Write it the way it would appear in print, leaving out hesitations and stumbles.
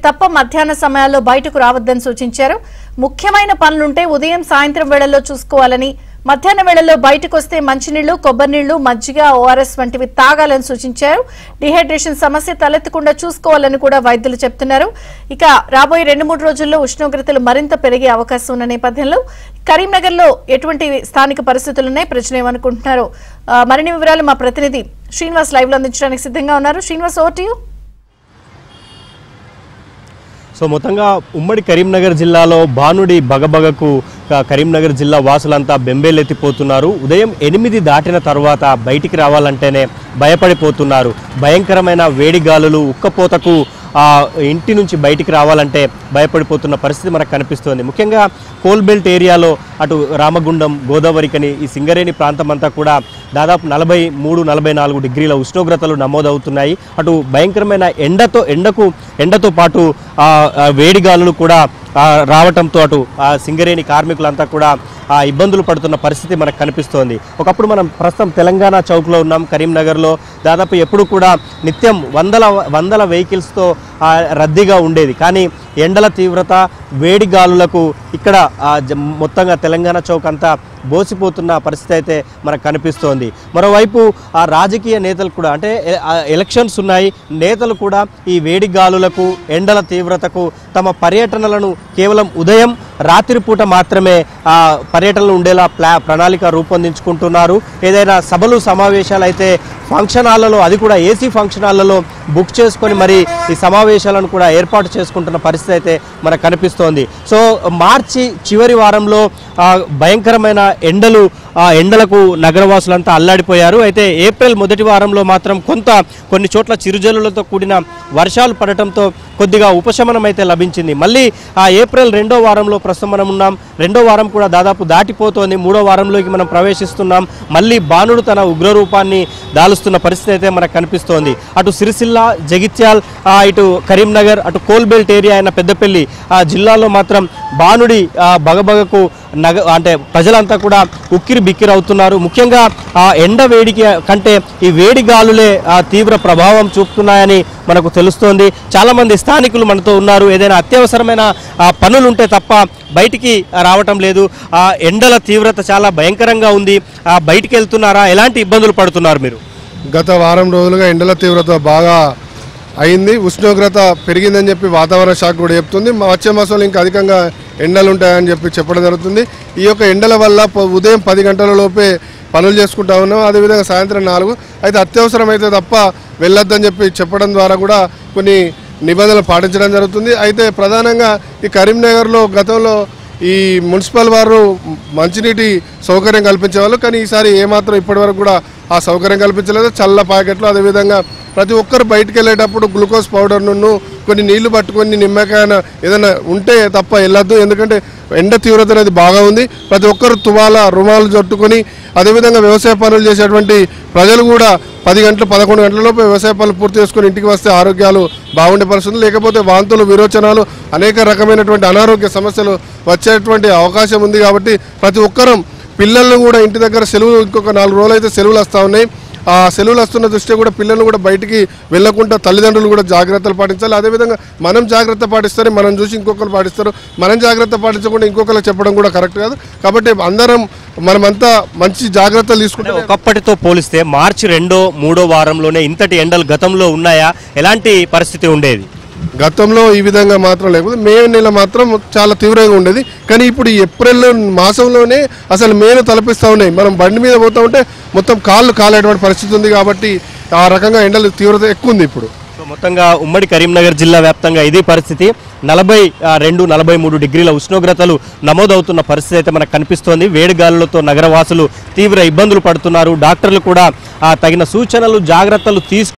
తప్ప మధ్యాహ్న సమయాల్లో బయటకు రావద్దని సూచించారు. ముఖ్యమైన పనులుంటే ఉదయం సాయంత్రం వేళల్లో చూసుకోవాలని, మధ్యాహ్న వేళల్లో బయటకు వస్తే మంచినీళ్లు, కొబ్బరి నీళ్లు, మజ్జిగ, ఓఆర్ఎస్ వంటివి తాగాలని సూచించారు. డిహైడ్రేషన్ సమస్య తలెత్తకుండా చూసుకోవాలని కూడా వైద్యులు చెప్తున్నారు. ఇక రాబోయే 2-3 రోజుల్లో ఉష్ణోగ్రతలు మరింత పెరిగే అవకాశం ఉన్న నేపథ్యంలో కరీంనగర్ లో ఎటువంటి స్థానిక పరిస్థితులున్నాయి, ప్రజలు ఏమనుకుంటున్నారు, మరిన్ని వివరాలు మా ప్రతినిధి శ్రీనివాస్ లైవ్ లో అందించడానికి సిద్ధంగా ఉన్నారు. Srinivas, over to you. So మొత్తంగా ఉమ్మడి కరీంనగర్ జిల్లాలో భానుడి బగబగకు కరీంనగర్ జిల్లా వాసులంతా బెంబేలెత్తిపోతున్నారు. ఉదయం 8 దాటిన తర్వాత బయటికి రావాలంటేనే భయపడిపోతున్నారు. భయంకరమైన వేడి గాలులు, ఉక్కపోతకు ఇంటి నుంచి బయటికి రావాలంటే భయపడిపోతున్న పరిస్థితి మనకు కనిపిస్తోంది. ముఖ్యంగా కోల్బెల్ట్ ఏరియాలో అటు రామగుండం, గోదావరికని, ఈ సింగరేణి ప్రాంతం అంతా కూడా దాదాపు 43-44 డిగ్రీల ఉష్ణోగ్రతలు నమోదవుతున్నాయి. అటు భయంకరమైన ఎండతో పాటు వేడి గాలులు కూడా రావటంతో అటు సింగరేణి కార్మికులంతా కూడా ఇబ్బందులు పడుతున్న పరిస్థితి మనకు కనిపిస్తోంది. ఒకప్పుడు మనం ప్రస్తుతం తెలంగాణ చౌక్లో ఉన్నాం. కరీంనగర్లో దాదాపు ఎప్పుడు కూడా నిత్యం వందల వెహికల్స్తో రద్దీగా ఉండేది. కానీ ఎండల తీవ్రత, వేడి గాలులకు ఇక్కడ మొత్తంగా తెలంగాణ చౌక్ అంతా బోసిపోతున్న పరిస్థితి అయితే మనకు కనిపిస్తోంది. మరోవైపు రాజకీయ నేతలు కూడా, అంటే ఎలక్షన్స్ ఉన్నాయి, నేతలు కూడా ఈ వేడి గాలులకు, ఎండల తీవ్రతకు తమ పర్యటనలను కేవలం ఉదయం, రాత్రిపూట మాత్రమే పర్యటనలు ఉండేలా ప్రణాళిక రూపొందించుకుంటున్నారు. ఏదైనా సభలు, సమావేశాలు అయితే ఫంక్షన్ హాళ్లలో, అది కూడా ఏసీ ఫంక్షన్ హాళ్లలో బుక్ చేసుకొని మరి ఈ సమావేశాలను కూడా ఏర్పాటు చేసుకుంటున్న పరిస్థితి అయితే మనకు కనిపిస్తోంది. సో మార్చి చివరి వారంలో భయంకరమైన ఎండలకు నగరవాసులంతా అల్లాడిపోయారు. అయితే ఏప్రిల్ మొదటి వారంలో మాత్రం కొన్ని చోట్ల చిరుజల్లులతో కూడిన వర్షాలు పడటంతో కొద్దిగా ఉపశమనం అయితే లభించింది. మళ్ళీ ఏప్రిల్ 2వ వారంలో ప్రస్తుతం మనం ఉన్నాం. 2వ వారం కూడా దాదాపు దాటిపోతోంది. 3వ వారంలోకి మనం ప్రవేశిస్తున్నాం. మళ్ళీ బాణుడు తన ఉగ్రరూపాన్ని దాలుస్తున్న పరిస్థితి అయితే మనకు కనిపిస్తోంది. అటు సిరిసిల్ల, జగిత్యాల్, ఇటు కరీంనగర్, అటు కోల్బెల్ట్ ఏరియా అయిన పెద్దపల్లి జిల్లాలో మాత్రం బాణుడి బగబగకు అంటే ప్రజలంతా కూడా ఉక్కిరి బిక్కిరి అవుతున్నారు. ముఖ్యంగా ఎండ వేడికి కంటే ఈ వేడి గాలులే తీవ్ర ప్రభావం చూపుతున్నాయని మనకు తెలుస్తోంది. చాలామంది స్థానికులు మనతో ఉన్నారు. ఏదైనా అత్యవసరమైన పనులుంటే తప్ప బయటికి రావటం లేదు. ఎండల తీవ్రత చాలా భయంకరంగా ఉంది. బయటికి వెళ్తున్నారా? ఎలాంటి ఇబ్బందులు పడుతున్నారు మీరు? గత వారం రోజులుగా ఎండల తీవ్రత బాగా అయింది. ఉష్ణోగ్రత పెరిగిందని చెప్పి వాతావరణ శాఖ కూడా చెప్తుంది. వచ్చే మాసంలో ఇంకా అధికంగా ఎండలు ఉంటాయని చెప్పడం జరుగుతుంది. ఈ యొక్క ఎండల వల్ల ఉదయం 10 గంటల లోపే పనులు చేసుకుంటా ఉన్నాం. అదేవిధంగా సాయంత్రం 4. అయితే అత్యవసరమైతే తప్ప వెళ్ళొద్దని చెప్పడం ద్వారా కూడా కొన్ని నిబంధనలు పాటించడం జరుగుతుంది. అయితే ప్రధానంగా ఈ కరీంనగర్లో గతంలో ఈ మున్సిపల్ వారు మంచినీటి సౌకర్యం కల్పించేవాళ్ళు. కానీ ఈసారి ఏమాత్రం ఇప్పటివరకు కూడా ఆ సౌకర్యం కల్పించలేదు. చల్ల ప్యాకెట్లు, అదేవిధంగా ప్రతి ఒక్కరు బయటికి వెళ్ళేటప్పుడు గ్లూకోజ్ పౌడర్ను, కొన్ని నీళ్లు పట్టుకొని, నిమ్మకాయ ఏదైనా ఉంటే తప్ప వెళ్ళొద్దు. ఎందుకంటే ఎండ తీవ్రత అనేది బాగా ఉంది. ప్రతి ఒక్కరు రుమాలు జట్టుకొని, అదేవిధంగా వ్యవసాయ పనులు చేసేటువంటి ప్రజలు కూడా 10 గంటలు 11 గంటల లోపు వ్యవసాయ పనులు పూర్తి చేసుకుని ఇంటికి వస్తే ఆరోగ్యాలు బాగుండే పరిస్థితులు, లేకపోతే వాంతులు, విరోచనాలు, అనేక రకమైనటువంటి అనారోగ్య సమస్యలు వచ్చేటువంటి అవకాశం ఉంది. కాబట్టి ప్రతి ఒక్కరూ పిల్లలను కూడా ఇంటి దగ్గర సెలవులు, ఇంకొక 4 రోజులు అయితే సెలవులు వస్తూ ఉన్నాయి. ఆ సెలవులు వస్తున్న దృష్ట్యా కూడా పిల్లలను కూడా బయటికి వెళ్లకుండా తల్లిదండ్రులు కూడా జాగ్రత్తలు పాటించాలి. అదేవిధంగా మనం జాగ్రత్త పాటిస్తారు, మనం చూసి ఇంకొకరు పాటిస్తారు. మనం జాగ్రత్త పాటించకుండా ఇంకొకరు చెప్పడం కూడా కరెక్ట్ కాదు. కాబట్టి మనమంతా మంచి జాగ్రత్తలు తీసుకుంటే, ఒకప్పటితో పోలిస్తే మార్చి 2, 3వ వారంలోనే ఇంతటి ఎండలు గతంలో ఉన్నాయా? ఎలాంటి పరిస్థితి ఉండేది? గతంలో ఈ విధంగా మాత్రం లేకపోతే మే నెల మాత్రం చాలా తీవ్రంగా ఉండేది. కానీ ఇప్పుడు ఏప్రిల్ మాసంలోనే అసలు మేను తలపిస్తూ ఉన్నాయి. మనం బండి మీద పోతూ ఉంటే మొత్తం కాళ్ళు కాలేటువంటి పరిస్థితి ఉంది. కాబట్టి ఆ రకంగా ఎండల తీవ్రత ఎక్కువ ఉంది ఇప్పుడు. సో మొత్తంగా ఉమ్మడి కరీంనగర్ జిల్లా వ్యాప్తంగా ఇదే పరిస్థితి. 42-43 డిగ్రీల ఉష్ణోగ్రతలు నమోదవుతున్న పరిస్థితి అయితే మనకు కనిపిస్తోంది. వేడిగాలులతో నగరవాసులు తీవ్ర ఇబ్బందులు పడుతున్నారు. డాక్టర్లు కూడా తగిన సూచనలు, జాగ్రత్తలు